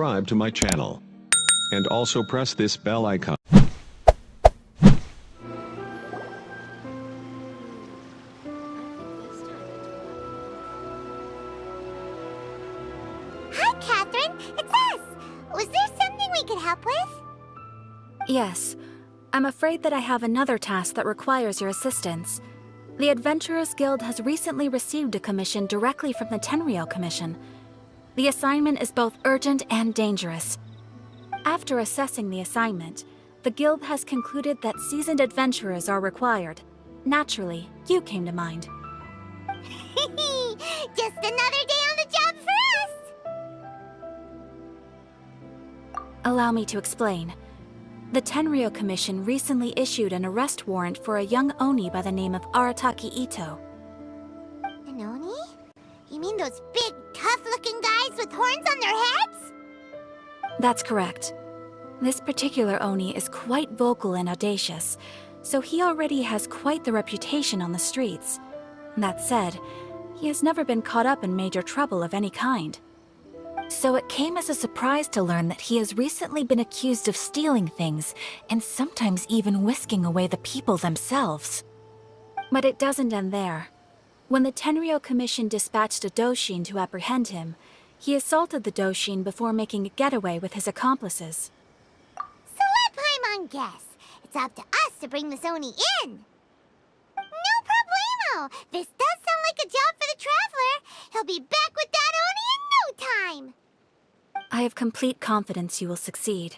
subscribe to my channel. And also press this bell icon. Hi, Catherine. It's us. Was there something we could help with? Yes. I'm afraid that I have another task that requires your assistance. The Adventurers Guild has recently received a commission directly from the Tenryou Commission. The assignment is both urgent and dangerous. After assessing the assignment, the Guild has concluded that seasoned adventurers are required. Naturally, you came to mind. Just another day on the job for us! Allow me to explain. The Tenryou Commission recently issued an arrest warrant for a young Oni by the name of Arataki Itto. An Oni? You mean those big, tough-looking guys with horns on their heads? That's correct. This particular Oni is quite vocal and audacious, so he already has quite the reputation on the streets. That said, he has never been caught up in major trouble of any kind. So it came as a surprise to learn that he has recently been accused of stealing things, and sometimes even whisking away the people themselves. But it doesn't end there. When the Tenryou Commission dispatched a Doshin to apprehend him, he assaulted the Doshin before making a getaway with his accomplices. So let Paimon guess. It's up to us to bring this Oni in. No problemo! This does sound like a job for the Traveler. He'll be back with that Oni in no time! I have complete confidence you will succeed.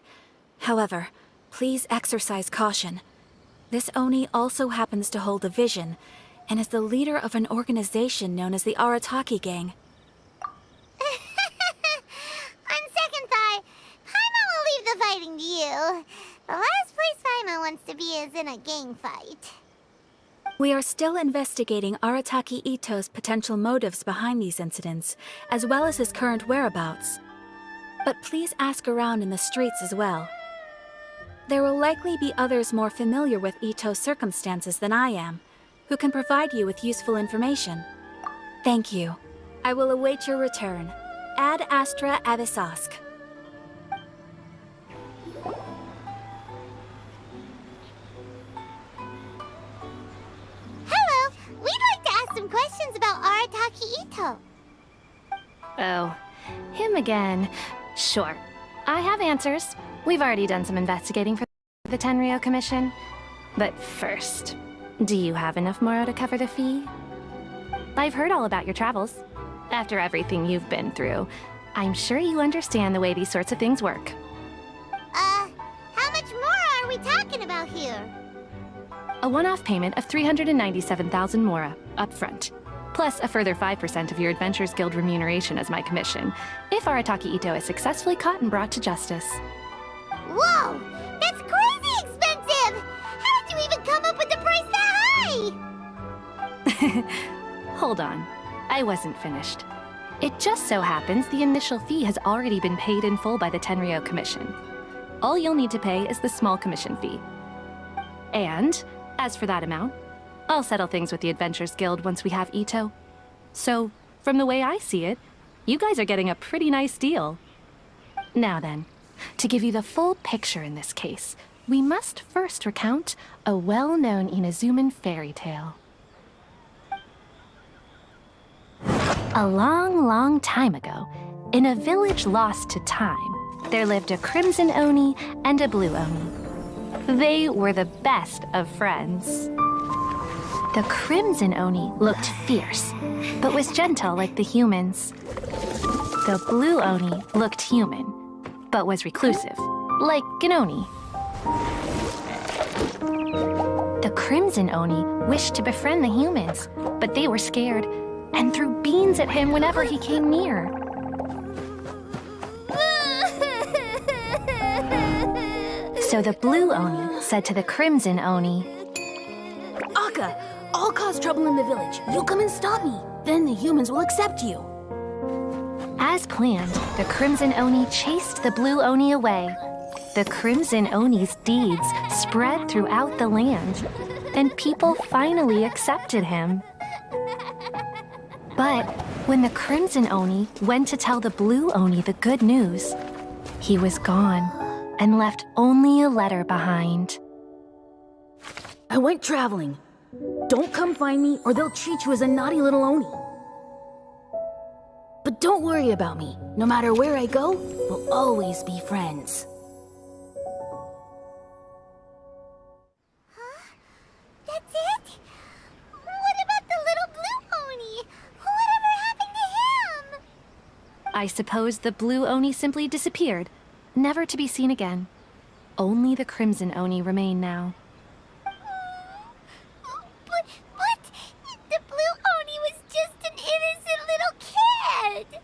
However, please exercise caution. This Oni also happens to hold a vision, and is the leader of an organization known as the Arataki Gang. On second thought, Paimon will leave the fighting to you. The last place Paimon wants to be is in a gang fight. We are still investigating Arataki Itto's potential motives behind these incidents, as well as his current whereabouts. But please ask around in the streets as well. There will likely be others more familiar with Itto's circumstances than I am, who can provide you with useful information. Thank you. I will await your return. Ad Astra Avisask. Hello! We'd like to ask some questions about Arataki Itto. Oh, him again. Sure. I have answers. We've already done some investigating for the Tenryou Commission. But first, do you have enough Moro to cover the fee? I've heard all about your travels. After everything you've been through, I'm sure you understand the way these sorts of things work. How much more are we talking about here? A one-off payment of 397,000 Mora, up front. Plus a further 5% of your Adventurers Guild remuneration as my commission, if Arataki Itto is successfully caught and brought to justice. Whoa! That's crazy expensive! How did you even come up with the price that high? Hold on. I wasn't finished. It just so happens the initial fee has already been paid in full by the Tenryou Commission. All you'll need to pay is the small commission fee. And, as for that amount, I'll settle things with the Adventurers Guild once we have Itto. So, from the way I see it, you guys are getting a pretty nice deal. Now then, to give you the full picture in this case, we must first recount a well-known Inazuman fairy tale. A long, long time ago, in a village lost to time, there lived a crimson Oni and a blue Oni. They were the best of friends. The crimson Oni looked fierce, but was gentle like the humans. The blue Oni looked human, but was reclusive, like an Oni. The crimson Oni wished to befriend the humans, but they were scared and threw beans at him whenever he came near. So the blue Oni said to the crimson Oni, Akka, I'll cause trouble in the village. You'll come and stop me. Then the humans will accept you. As planned, the crimson Oni chased the blue Oni away. The crimson Oni's deeds spread throughout the land, and people finally accepted him. But when the crimson Oni went to tell the blue Oni the good news, He was gone and left only a letter behind. I went traveling. Don't come find me or they'll treat you as a naughty little Oni. But don't worry about me. No matter where I go, we'll always be friends. Huh? That's it? What about the little blue Oni? Whatever happened to him? I suppose the blue Oni simply disappeared, never to be seen again. Only the crimson Oni remain now. But the blue Oni was just an innocent little kid.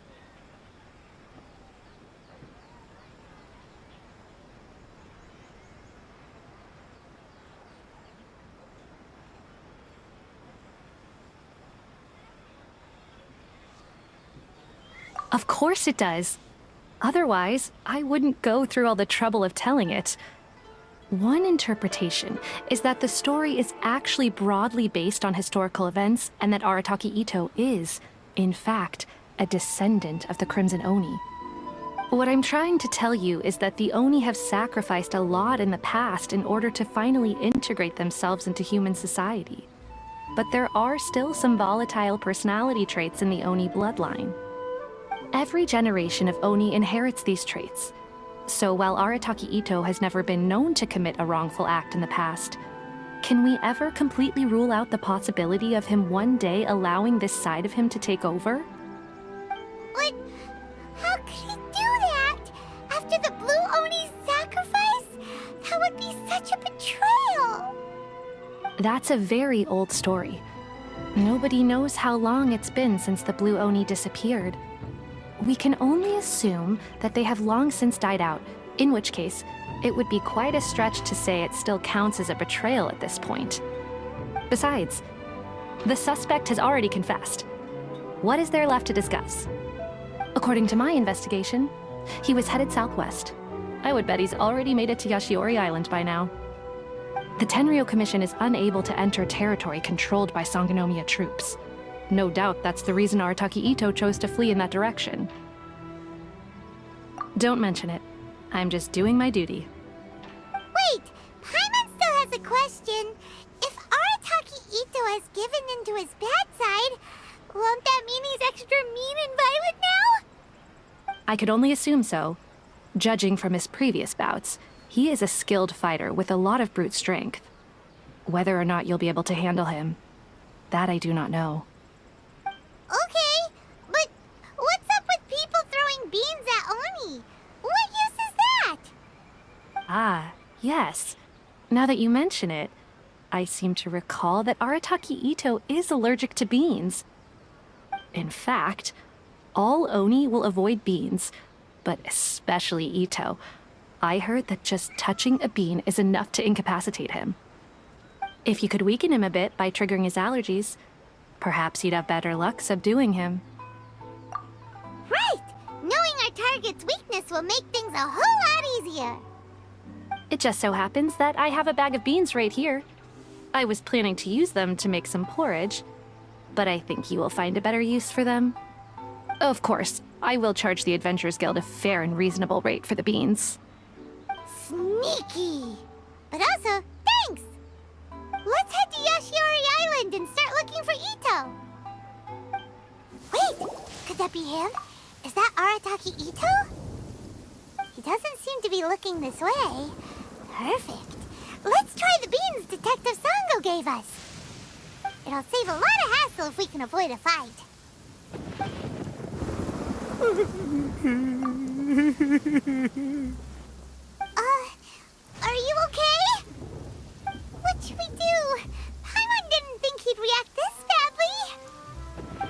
Of course it does. Otherwise, I wouldn't go through all the trouble of telling it. One interpretation is that the story is actually broadly based on historical events and that Arataki Itto is, in fact, a descendant of the Crimson Oni. What I'm trying to tell you is that the Oni have sacrificed a lot in the past in order to finally integrate themselves into human society. But there are still some volatile personality traits in the Oni bloodline. Every generation of Oni inherits these traits. So while Arataki Itto has never been known to commit a wrongful act in the past, can we ever completely rule out the possibility of him one day allowing this side of him to take over? But how could he do that? After the blue Oni's sacrifice? That would be such a betrayal. That's a very old story. Nobody knows how long it's been since the blue Oni disappeared. We can only assume that they have long since died out, in which case, it would be quite a stretch to say it still counts as a betrayal at this point. Besides, the suspect has already confessed. What is there left to discuss? According to my investigation, he was headed southwest. I would bet he's already made it to Yashiori Island by now. The Tenryou Commission is unable to enter territory controlled by Sangonomiya troops. No doubt that's the reason Arataki Itto chose to flee in that direction. Don't mention it. I'm just doing my duty. Wait, Paimon still has a question. If Arataki Itto has given in to his bad side, won't that mean he's extra mean and violent now? I could only assume so. Judging from his previous bouts, he is a skilled fighter with a lot of brute strength. Whether or not you'll be able to handle him, that I do not know. Okay, but what's up with people throwing beans at Oni? What use is that? Ah, yes. Now that you mention it, I seem to recall that Arataki Itto is allergic to beans. In fact, all Oni will avoid beans, but especially Itto. I heard that just touching a bean is enough to incapacitate him. If you could weaken him a bit by triggering his allergies, perhaps you'd have better luck subduing him. Right! Knowing our target's weakness will make things a whole lot easier. It just so happens that I have a bag of beans right here. I was planning to use them to make some porridge, but I think you will find a better use for them. Of course, I will charge the Adventurers Guild a fair and reasonable rate for the beans. Sneaky! But also, thanks! Let's head to Yashiori Island and start looking for Itto. Wait, could that be him? Is that Arataki Itto? He doesn't seem to be looking this way. Perfect. Let's try the beans Detective Sango gave us. It'll save a lot of hassle if we can avoid a fight. Are you okay? What should we do? Paimon didn't think he'd react this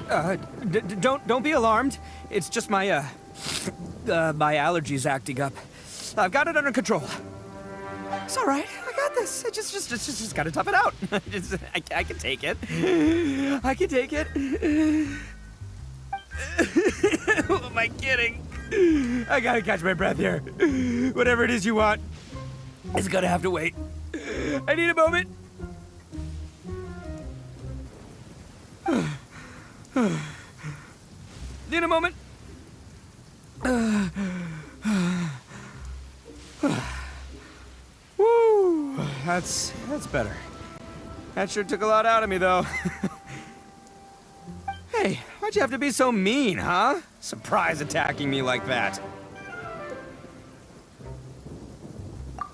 badly. Don't be alarmed. It's just my, my allergies acting up. I've got it under control. It's all right. I got this. I just gotta tough it out. I can take it. I can take it. Who am I kidding? I gotta catch my breath here. Whatever it is you want, it's gonna have to wait. I need a moment. Need a moment. That's better. That sure took a lot out of me, though. Hey, why'd you have to be so mean, huh? Surprise attacking me like that.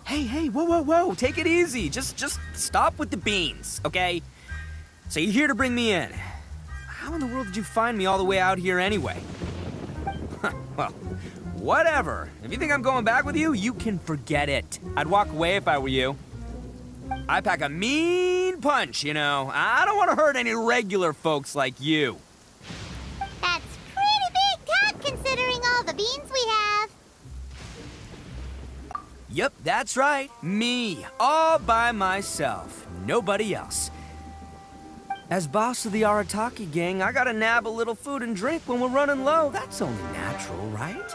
Hey, whoa, take it easy. Just stop with the beans, okay? So you're here to bring me in. How in the world did you find me all the way out here anyway? Well, whatever. If you think I'm going back with you, you can forget it. I'd walk away if I were you. I pack a mean punch, you know. I don't want to hurt any regular folks like you. That's pretty big talk considering all the beans we have. Yep, that's right. Me, all by myself. Nobody else. As boss of the Arataki gang, I gotta nab a little food and drink when we're running low. That's only natural, right?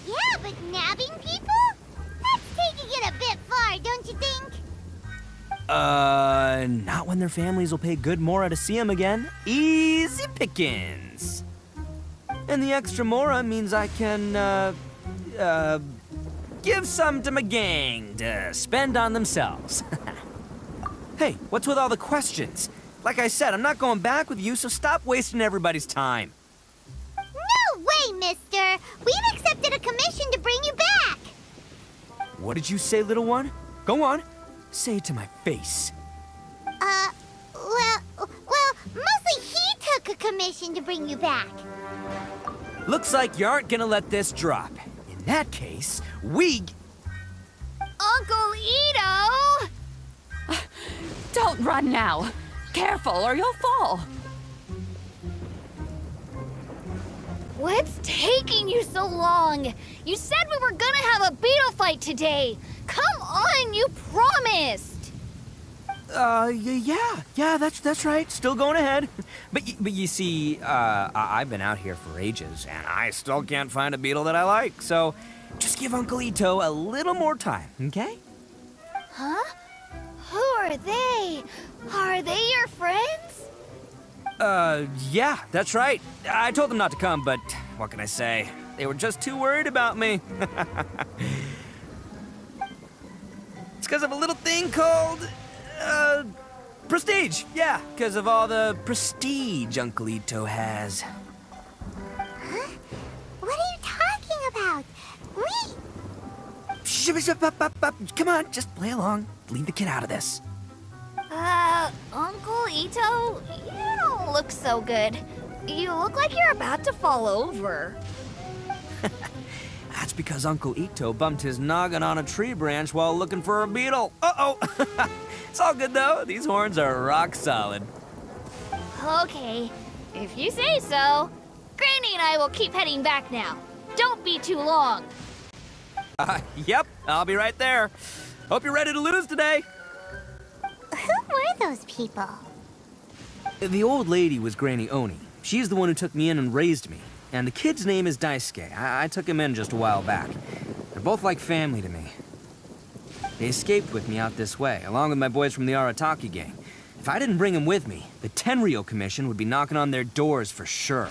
Yeah, but nabbing people? That's taking it a bit far, don't you think? Not when their families will pay good mora to see them again. Easy pickings. And the extra mora means I can, give some to my gang to spend on themselves. Hey, what's with all the questions? Like I said, I'm not going back with you, so stop wasting everybody's time. No way, mister! We've accepted a commission to bring you back! What did you say, little one? Go on. Say it to my face. Well, mostly he took a commission to bring you back. Looks like you aren't gonna let this drop. In that case, we... Uncle Itto! Don't run now. Careful or you'll fall. What's taking you so long? You said we were gonna have a beetle fight today. Come on, you promised. Yeah, that's right. Still going ahead. But you see, I've been out here for ages, and I still can't find a beetle that I like. So, just give Uncle Itto a little more time, okay? Huh? Who are they? Are they your friends? Yeah, that's right. I told them not to come, but what can I say? They were just too worried about me. It's because of a little thing called, prestige. Yeah, because of all the prestige Uncle Itto has. Huh? What are you talking about? Come on, just play along. Leave the kid out of this. Uncle Itto, you don't look so good. You look like you're about to fall over. That's because Uncle Itto bumped his noggin on a tree branch while looking for a beetle. Uh-oh. It's all good, though. These horns are rock solid. Okay, if you say so. Granny and I will keep heading back now. Don't be too long. Yep, I'll be right there. Hope you're ready to lose today. Who were those people? The old lady was Granny Oni. She's the one who took me in and raised me. And the kid's name is Daisuke. I took him in just a while back. They're both like family to me. They escaped with me out this way, along with my boys from the Arataki gang. If I didn't bring them with me, the Tenryou Commission would be knocking on their doors for sure.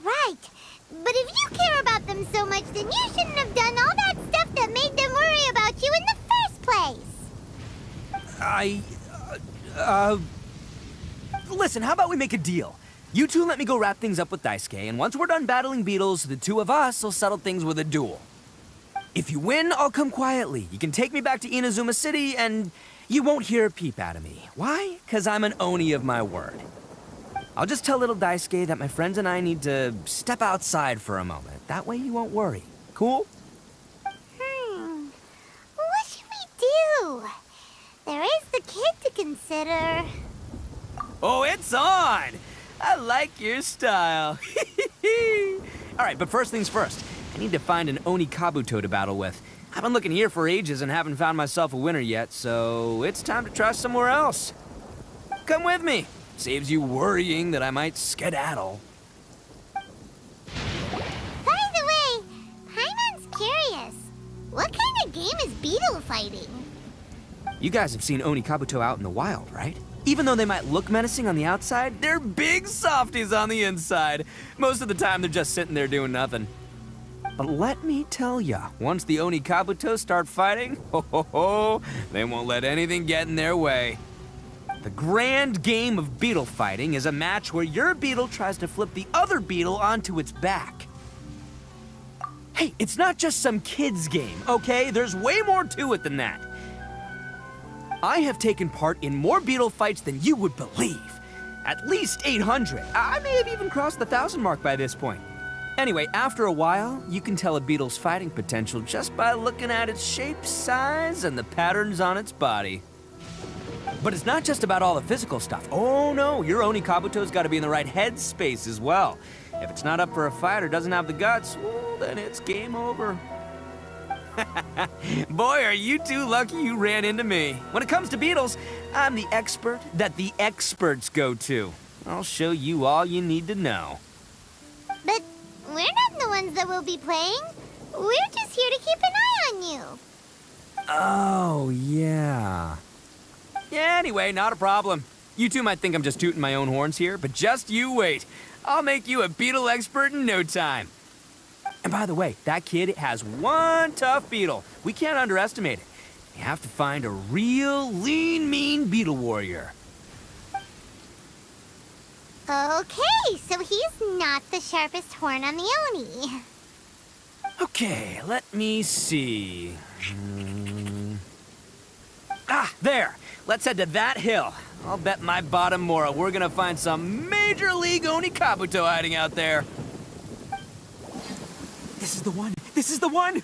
Right. But if you care about them so much, then you shouldn't have done all that stuff that made them worry about you in the first place. Listen, how about we make a deal? You two let me go wrap things up with Daisuke, and once we're done battling beetles, the two of us will settle things with a duel. If you win, I'll come quietly. You can take me back to Inazuma City, and you won't hear a peep out of me. Why? 'Cause I'm an Oni of my word. I'll just tell little Daisuke that my friends and I need to step outside for a moment. That way you won't worry. Cool? What should we do? There is the kid to consider. Oh, it's on! I like your style. All right, but first things first. I need to find an Oni Kabuto to battle with. I've been looking here for ages and haven't found myself a winner yet, so it's time to try somewhere else. Come with me. Saves you worrying that I might skedaddle. By the way, Paimon's curious. What kind of game is beetle fighting? You guys have seen Oni Kabuto out in the wild, right? Even though they might look menacing on the outside, they're big softies on the inside. Most of the time, they're just sitting there doing nothing. But let me tell ya, once the Oni Kabuto start fighting, they won't let anything get in their way. The grand game of beetle fighting is a match where your beetle tries to flip the other beetle onto its back. Hey, it's not just some kid's game, okay? There's way more to it than that. I have taken part in more beetle fights than you would believe. At least 800. I may have even crossed the 1,000 mark by this point. Anyway, after a while, you can tell a beetle's fighting potential just by looking at its shape, size, and the patterns on its body. But it's not just about all the physical stuff. Oh no, your Oni Kabuto's gotta be in the right headspace as well. If it's not up for a fight or doesn't have the guts, well, then it's game over. Boy, are you two lucky you ran into me. When it comes to beetles, I'm the expert that the experts go to. I'll show you all you need to know. But we're not the ones that will be playing. We're just here to keep an eye on you. Oh, yeah. Yeah, anyway, not a problem. You two might think I'm just tooting my own horns here, but just you wait. I'll make you a beetle expert in no time. And by the way, that kid has one tough beetle. We can't underestimate it. You have to find a real lean, mean beetle warrior. Okay, so he's not the sharpest horn on the Oni. Okay, let me see. Ah, there. Let's head to that hill. I'll bet my bottom Mora we're gonna find some major league Oni Kabuto hiding out there. This is the one. This is the one.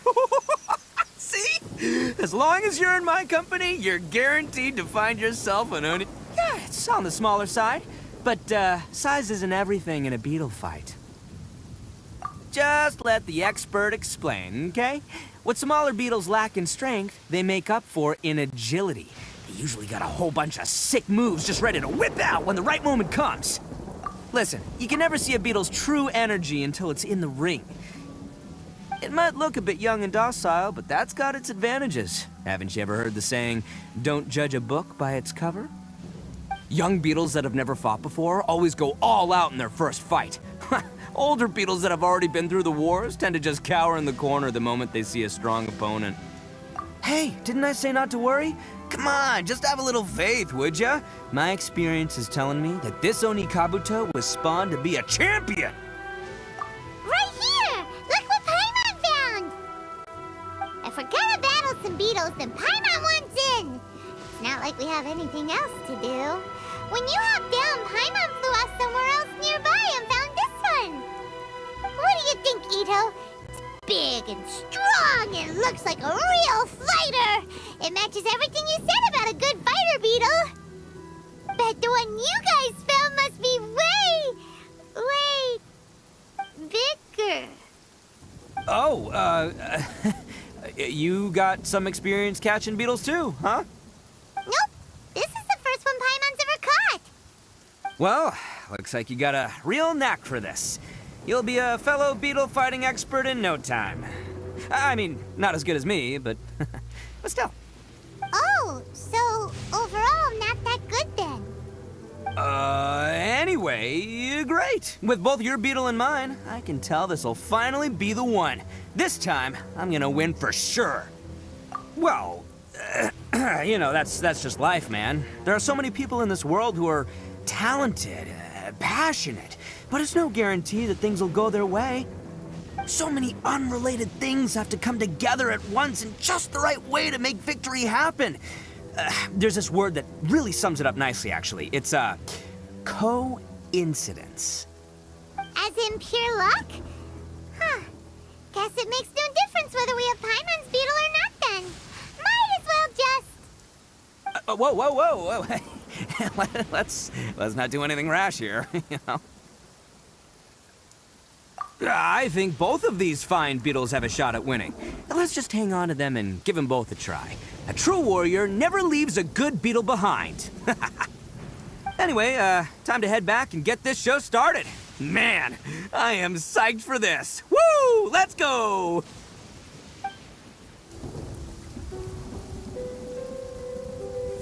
See? As long as you're in my company, you're guaranteed to find yourself an Oni. Yeah, it's on the smaller side, but size isn't everything in a beetle fight. Just let the expert explain, okay? What smaller beetles lack in strength, they make up for in agility. They usually got a whole bunch of sick moves just ready to whip out when the right moment comes. Listen, you can never see a beetle's true energy until it's in the ring. It might look a bit young and docile, but that's got its advantages. Haven't you ever heard the saying, don't judge a book by its cover? Young beetles that have never fought before always go all out in their first fight. Older beetles that have already been through the wars tend to just cower in the corner the moment they see a strong opponent. Hey, didn't I say not to worry? Come on, just have a little faith, would ya? My experience is telling me that this Oni Kabuto was spawned to be a champion. Right here! Look what Paimon found! If we're gonna battle some beetles, then Paimon wants in! It's not like we have anything else to do. When you hopped down, Paimon flew off somewhere else nearby and found this one! What do you think, Itto? It's big and strong and looks like a real fighter! It matches everything you said about a good fighter beetle! Bet the one you guys found must be way bigger. Oh, you got some experience catching beetles too, huh? Nope. This is the first one Paimon's ever caught. Well, looks like you got a real knack for this. You'll be a fellow beetle fighting expert in no time. I mean, not as good as me, but but still. Oh, so overall not that good then. Anyway, great. With both your beetle and mine, I can tell this'll finally be the one. This time, I'm gonna win for sure. Well, you know, that's just life, man. There are so many people in this world who are talented, passionate, but it's no guarantee that things will go their way. So many unrelated things have to come together at once in just the right way to make victory happen. There's this word that really sums it up nicely, actually. It's, coincidence. As in pure luck? Huh. Guess it makes no difference whether we have Paimon's beetle or not then. Might as well just... Whoa. Let's not do anything rash here, you know. I think both of these fine beetles have a shot at winning. Let's just hang on to them and give them both a try. A true warrior never leaves a good beetle behind. Anyway, time to head back and get this show started. Man, I am psyched for this. Woo! Let's go!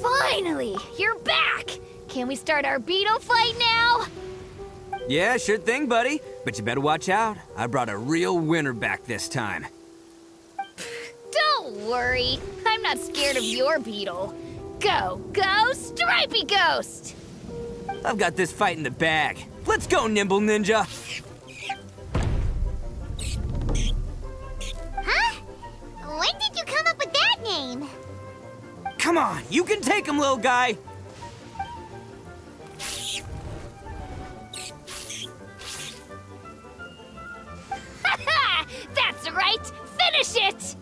Finally, you're back! Can we start our beetle fight now? Yeah, sure thing, buddy. But you better watch out. I brought a real winner back this time. Don't worry. I'm not scared of your beetle. Go, go, Stripey Ghost! I've got this fight in the bag. Let's go, Nimble Ninja! Huh? When did you come up with that name? Come on, you can take him, little guy! That's right! Finish it!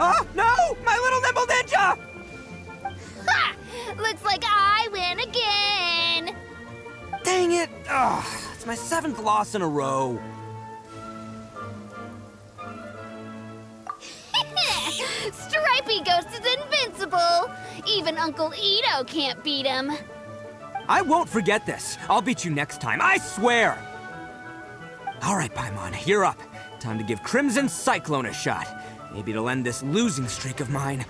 Oh, no! My little Nimble Ninja! Ha! Looks like I win again! Dang it! Ugh, it's my 7th loss in a row. Stripey Ghost is invincible! Even Uncle Itto can't beat him. I won't forget this. I'll beat you next time, I swear! All right, Paimon, you're up. Time to give Crimson Cyclone a shot. Maybe it'll end this losing streak of mine.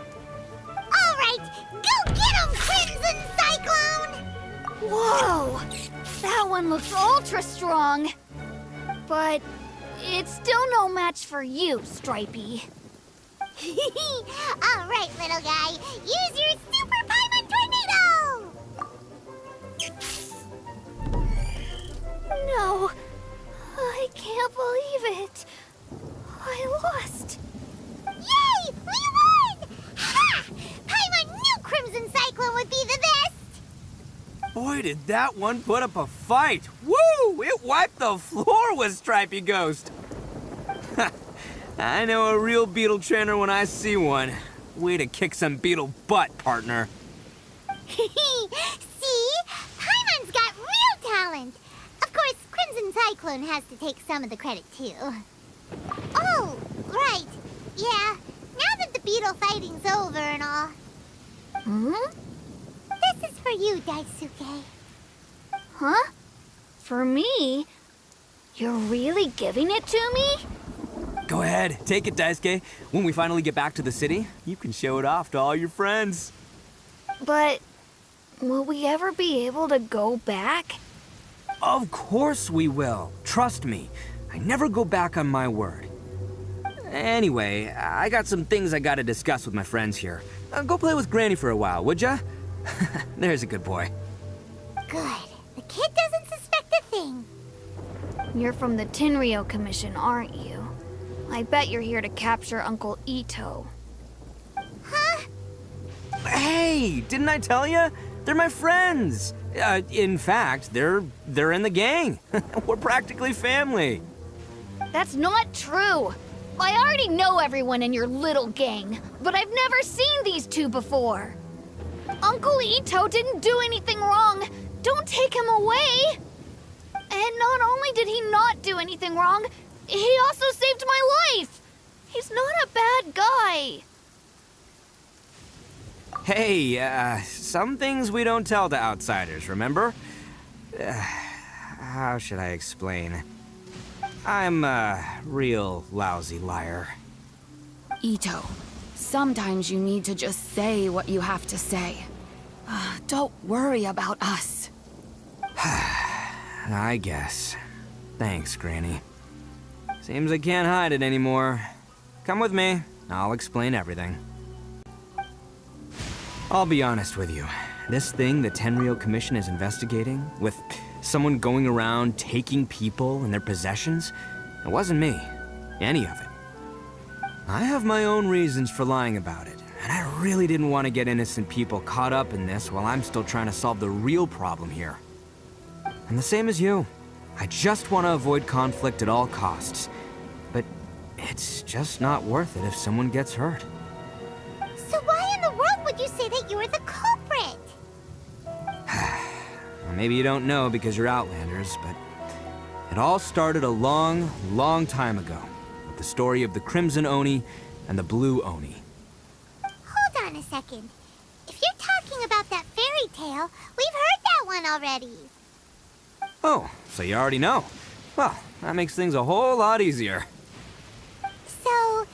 All right, go get him, Crimson Cyclone! Whoa! That one looks ultra strong. But it's still no match for you, Stripey. All right, little guy, use your Super Paimon Tornado! No, I can't believe it. I lost. Yay! We won! Ha! Paimon knew Crimson Cyclone would be the best! Boy, did that one put up a fight. Woo! It wiped the floor with Stripey Ghost. I know a real beetle trainer when I see one. Way to kick some beetle butt, partner. See? Paimon's got real talent! Of course, Crimson Cyclone has to take some of the credit, too. Oh, right. Yeah, now that the beetle fighting's over and all. This is for you, Daisuke. Huh? For me? You're really giving it to me? Go ahead, take it, Daisuke. When we finally get back to the city, you can show it off to all your friends. But will we ever be able to go back? Of course we will. Trust me. I never go back on my word. Anyway, I got some things I gotta discuss with my friends here. Go play with Granny for a while, would ya? There's a good boy. Good. The kid doesn't suspect a thing. You're from the Tenryou Commission, aren't you? I bet you're here to capture Uncle Itto. Huh? Hey, didn't I tell you? They're my friends. In fact, they're in the gang. We're practically family. That's not true. I already know everyone in your little gang, but I've never seen these two before. Uncle Itto didn't do anything wrong. Don't take him away. And not only did he not do anything wrong, he also saved my life. He's not a bad guy. Hey, some things we don't tell to outsiders, remember? How should I explain? I'm a real lousy liar. Itto, sometimes you need to just say what you have to say. Don't worry about us. I guess. Thanks, Granny. Seems I can't hide it anymore. Come with me. I'll explain everything. I'll be honest with you. This thing the Tenryou Commission is investigating, with someone going around taking people and their possessions, it wasn't me. Any of it. I have my own reasons for lying about it, and I really didn't want to get innocent people caught up in this while I'm still trying to solve the real problem here. And the same as you. I just want to avoid conflict at all costs. But it's just not worth it if someone gets hurt. So why in the world would you say that you were the culprit? Well, maybe you don't know because you're Outlanders, but it all started a long, long time ago with the story of the Crimson Oni and the Blue Oni. Hold on a second. If you're talking about that fairy tale, we've heard that that one already. Oh, so you already know. Well, that makes things a whole lot easier. So,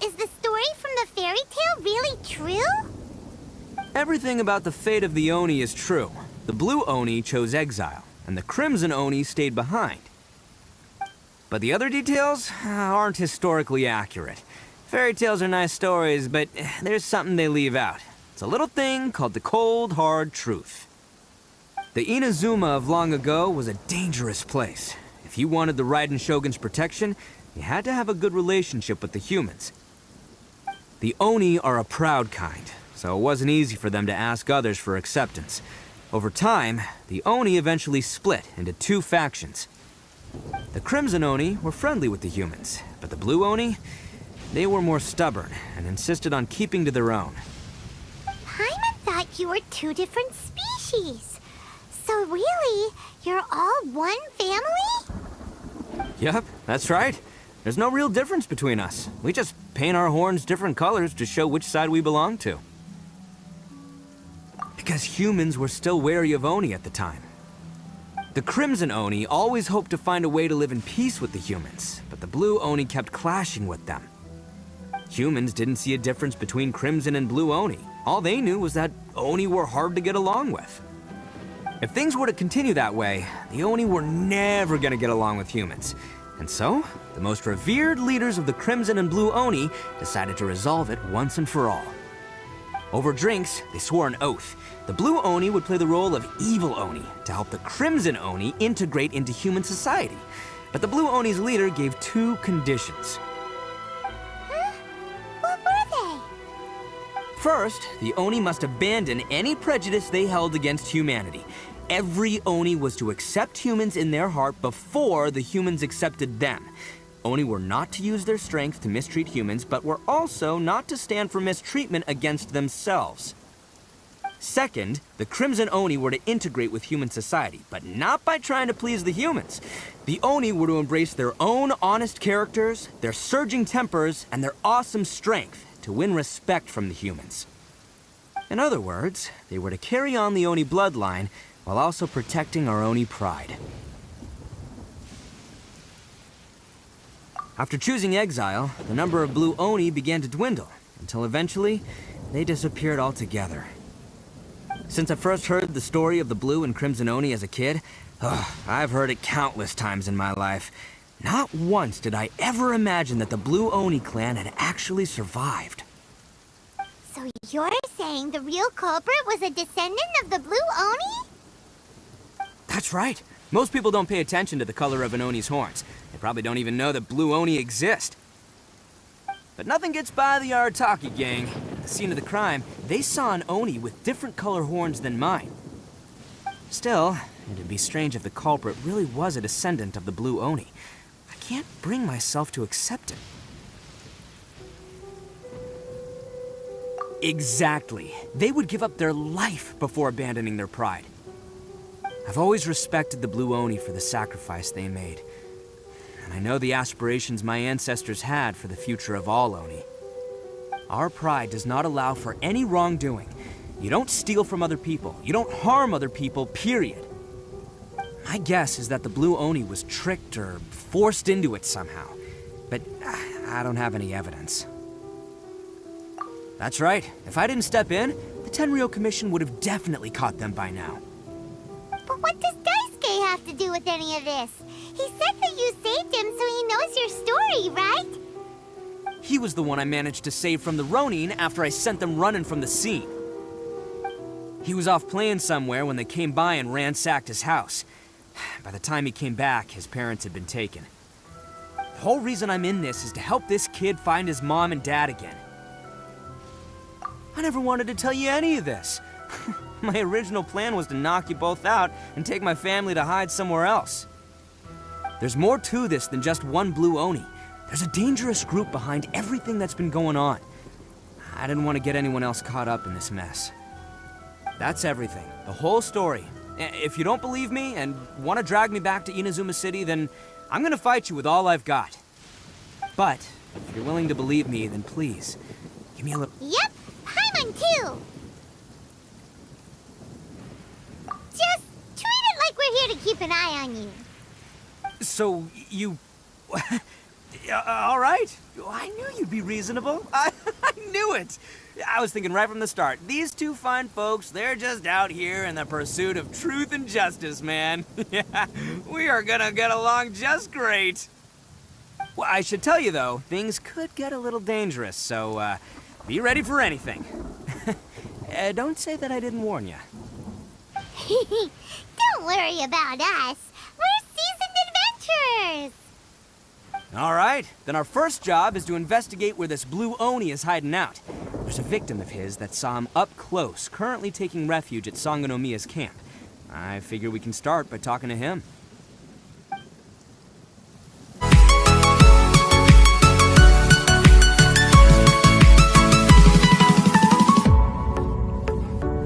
is the story from the fairy tale really true? Everything about the fate of the Oni is true. The blue Oni chose exile, and the crimson Oni stayed behind. But the other details aren't historically accurate. Fairy tales are nice stories, but there's something they leave out. It's a little thing called the cold, hard truth. The Inazuma of long ago was a dangerous place. If you wanted the Raiden Shogun's protection, you had to have a good relationship with the humans. The Oni are a proud kind, so it wasn't easy for them to ask others for acceptance. Over time, the Oni eventually split into two factions. The Crimson Oni were friendly with the humans, but the Blue Oni, they were more stubborn and insisted on keeping to their own. Paimon thought you were two different species. So really, you're all one family? Yep, that's right. There's no real difference between us. We just paint our horns different colors to show which side we belong to. Because humans were still wary of Oni at the time. The Crimson Oni always hoped to find a way to live in peace with the humans, but the Blue Oni kept clashing with them. Humans didn't see a difference between Crimson and Blue Oni. All they knew was that Oni were hard to get along with. If things were to continue that way, the Oni were never gonna get along with humans. And so, the most revered leaders of the Crimson and Blue Oni decided to resolve it once and for all. Over drinks, they swore an oath. The Blue Oni would play the role of evil Oni to help the Crimson Oni integrate into human society. But the Blue Oni's leader gave two conditions. Huh? What were they? First, the Oni must abandon any prejudice they held against humanity. Every Oni was to accept humans in their heart before the humans accepted them. Oni were not to use their strength to mistreat humans, but were also not to stand for mistreatment against themselves. Second, the Crimson Oni were to integrate with human society, but not by trying to please the humans. The Oni were to embrace their own honest characters, their surging tempers, and their awesome strength to win respect from the humans. In other words, they were to carry on the Oni bloodline while also protecting our Oni pride. After choosing exile, the number of Blue Oni began to dwindle, until eventually, they disappeared altogether. Since I first heard the story of the Blue and Crimson Oni as a kid, I've heard it countless times in my life. Not once did I ever imagine that the Blue Oni clan had actually survived. So you're saying the real culprit was a descendant of the Blue Oni? That's right. Most people don't pay attention to the color of an Oni's horns. They probably don't even know that Blue Oni exist. But nothing gets by the Arataki gang. At the scene of the crime, they saw an Oni with different color horns than mine. Still, it'd be strange if the culprit really was a descendant of the Blue Oni. I can't bring myself to accept it. Exactly. They would give up their life before abandoning their pride. I've always respected the Blue Oni for the sacrifice they made. And I know the aspirations my ancestors had for the future of all Oni. Our pride does not allow for any wrongdoing. You don't steal from other people. You don't harm other people, period. My guess is that the Blue Oni was tricked or forced into it somehow. But I don't have any evidence. That's right. If I didn't step in, the Tenryou Commission would have definitely caught them by now. But what does Daisuke have to do with any of this? He said that you saved him so he knows your story, right? He was the one I managed to save from the Ronin after I sent them running from the scene. He was off playing somewhere when they came by and ransacked his house. By the time he came back, his parents had been taken. The whole reason I'm in this is to help this kid find his mom and dad again. I never wanted to tell you any of this. My original plan was to knock you both out and take my family to hide somewhere else. There's more to this than just one Blue Oni. There's a dangerous group behind everything that's been going on. I didn't want to get anyone else caught up in this mess. That's everything. The whole story. If you don't believe me and want to drag me back to Inazuma City, then I'm gonna fight you with all I've got. But if you're willing to believe me, then please, give me a little... Yep, Paimon too! Just here to keep an eye on you. So, you... all right. I knew you'd be reasonable. I knew it. I was thinking right from the start. These two fine folks, they're just out here in the pursuit of truth and justice, man. Yeah, we are gonna get along just great. Well, I should tell you, though, things could get a little dangerous, so, be ready for anything. Don't say that I didn't warn you. Don't worry about us. We're seasoned adventurers. All right, then our first job is to investigate where this blue Oni is hiding out. There's a victim of his that saw him up close, currently taking refuge at Sangonomiya's camp. I figure we can start by talking to him.